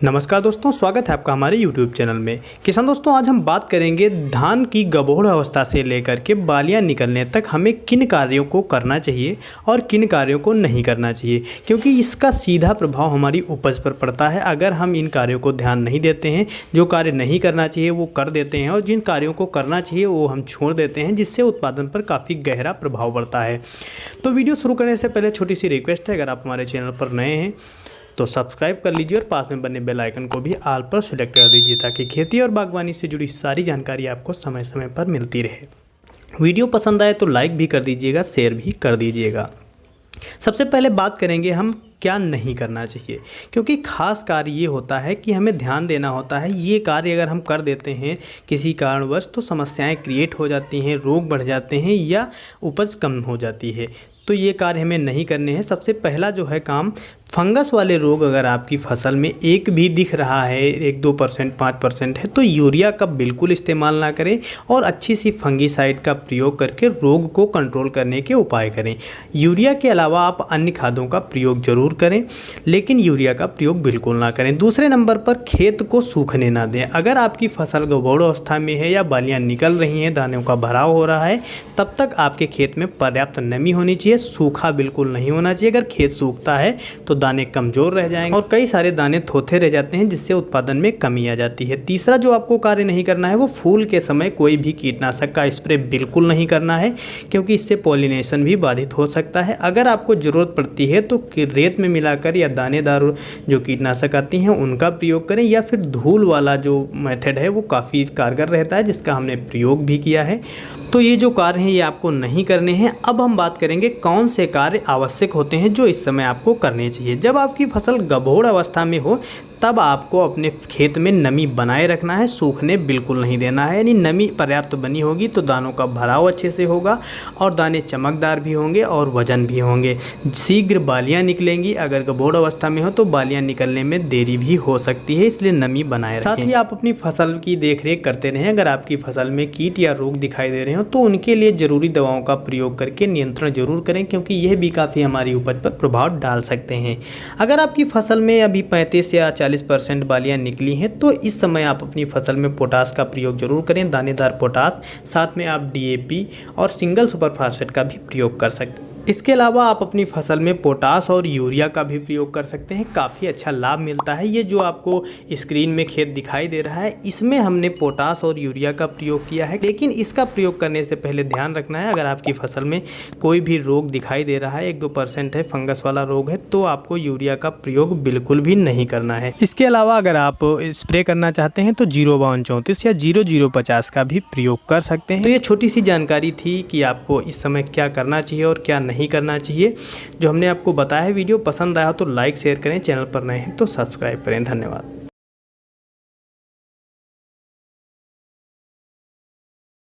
नमस्कार दोस्तों, स्वागत है आपका हमारे YouTube चैनल में। किसान दोस्तों, आज हम बात करेंगे धान की गबोड़ अवस्था से लेकर के बालियां निकलने तक हमें किन कार्यों को करना चाहिए और किन कार्यों को नहीं करना चाहिए, क्योंकि इसका सीधा प्रभाव हमारी उपज पर पड़ता है। अगर हम इन कार्यों को ध्यान नहीं देते हैं, जो कार्य नहीं करना चाहिए वो कर देते हैं और जिन कार्यों को करना चाहिए वो हम छोड़ देते हैं, जिससे उत्पादन पर काफ़ी गहरा प्रभाव पड़ता है। तो वीडियो शुरू करने से पहले छोटी सी रिक्वेस्ट है, अगर आप हमारे चैनल पर नए हैं तो सब्सक्राइब कर लीजिए और पास में बने बेल आइकन को भी ऑल पर सेलेक्ट कर दीजिए, ताकि खेती और बागवानी से जुड़ी सारी जानकारी आपको समय समय पर मिलती रहे। वीडियो पसंद आए तो लाइक भी कर दीजिएगा, शेयर भी कर दीजिएगा। सबसे पहले बात करेंगे हम क्या नहीं करना चाहिए, क्योंकि खास कार्य ये होता है कि हमें ध्यान देना होता है। ये कार्य अगर हम कर देते हैं किसी कारणवश तो समस्याएं क्रिएट हो जाती हैं, रोग बढ़ जाते हैं या उपज कम हो जाती है। तो ये कार्य हमें नहीं करने हैं। सबसे पहला जो है काम, फंगस वाले रोग अगर आपकी फसल में एक भी दिख रहा है, 1-2%, 5% है, तो यूरिया का बिल्कुल इस्तेमाल ना करें और अच्छी सी फंगीसाइड का प्रयोग करके रोग को कंट्रोल करने के उपाय करें। यूरिया के अलावा आप अन्य खादों का प्रयोग जरूर करें, लेकिन यूरिया का प्रयोग बिल्कुल ना करें। दूसरे नंबर पर खेत को सूखने ना दें। अगर आपकी फसल गबोड़ अवस्था में है या बालियाँ निकल रही हैं, दानों का भराव हो रहा है, तब तक आपके खेत में पर्याप्त नमी होनी चाहिए। सूखा बिल्कुल नहीं होना चाहिए। अगर खेत सूखता है तो दाने कमज़ोर रह जाएंगे और कई सारे दाने थोथे रह जाते हैं, जिससे उत्पादन में कमी आ जाती है। तीसरा जो आपको कार्य नहीं करना है वो फूल के समय कोई भी कीटनाशक का स्प्रे बिल्कुल नहीं करना है, क्योंकि इससे पॉलिनेशन भी बाधित हो सकता है। अगर आपको ज़रूरत पड़ती है तो रेत में मिलाकर या दानेदार जो कीटनाशक आती हैं उनका प्रयोग करें, या फिर धूल वाला जो मेथड है वो काफ़ी कारगर रहता है, जिसका हमने प्रयोग भी किया है। तो ये जो कार्य हैं ये आपको नहीं करने हैं। अब हम बात करेंगे कौन से कार्य आवश्यक होते हैं जो इस समय आपको करने चाहिए। जब आपकी फसल गबोड़ अवस्था में हो तब आपको अपने खेत में नमी बनाए रखना है, सूखने बिल्कुल नहीं देना है। यानी नमी पर्याप्त बनी होगी तो दानों का भराव अच्छे से होगा और दाने चमकदार भी होंगे और वजन भी होंगे। शीघ्र बालियां निकलेंगी। अगर गबोड़ अवस्था में हो तो बालियां निकलने में देरी भी हो सकती है, इसलिए नमी बनाए रखें। साथ ही आप अपनी फसल की देखरेख करते रहें। अगर आपकी फसल में कीट या रोग दिखाई दे रहे हो तो उनके लिए ज़रूरी दवाओं का प्रयोग करके नियंत्रण जरूर करें, क्योंकि यह भी काफ़ी हमारी उपज पर प्रभाव डाल सकते हैं। अगर आपकी फसल में अभी 35 या 40% बालियां निकली हैं तो इस समय आप अपनी फसल में पोटास का प्रयोग जरूर करें, दानेदार पोटास। साथ में आप DAP और सिंगल सुपर फास्फेट का भी प्रयोग कर सकते हैं। इसके अलावा आप अपनी फसल में पोटास और यूरिया का भी प्रयोग कर सकते हैं। काफ़ी अच्छा लाभ मिलता है। ये जो आपको स्क्रीन में खेत दिखाई दे रहा है, इसमें हमने पोटास और यूरिया का प्रयोग किया है, लेकिन इसका प्रयोग करने से पहले ध्यान रखना है, अगर आपकी फसल में कोई भी रोग दिखाई दे रहा है, 1-2% है, फंगस वाला रोग है, तो आपको यूरिया का प्रयोग बिल्कुल भी नहीं करना है। इसके अलावा अगर आप स्प्रे करना चाहते हैं तो 05234 या 0050 का भी प्रयोग कर सकते हैं। तो ये छोटी सी जानकारी थी कि आपको इस समय क्या करना चाहिए और क्या नहीं करना चाहिए, जो हमने आपको बताया है। वीडियो पसंद आया तो लाइक शेयर करें, चैनल पर नए हैं तो सब्सक्राइब करें। धन्यवाद।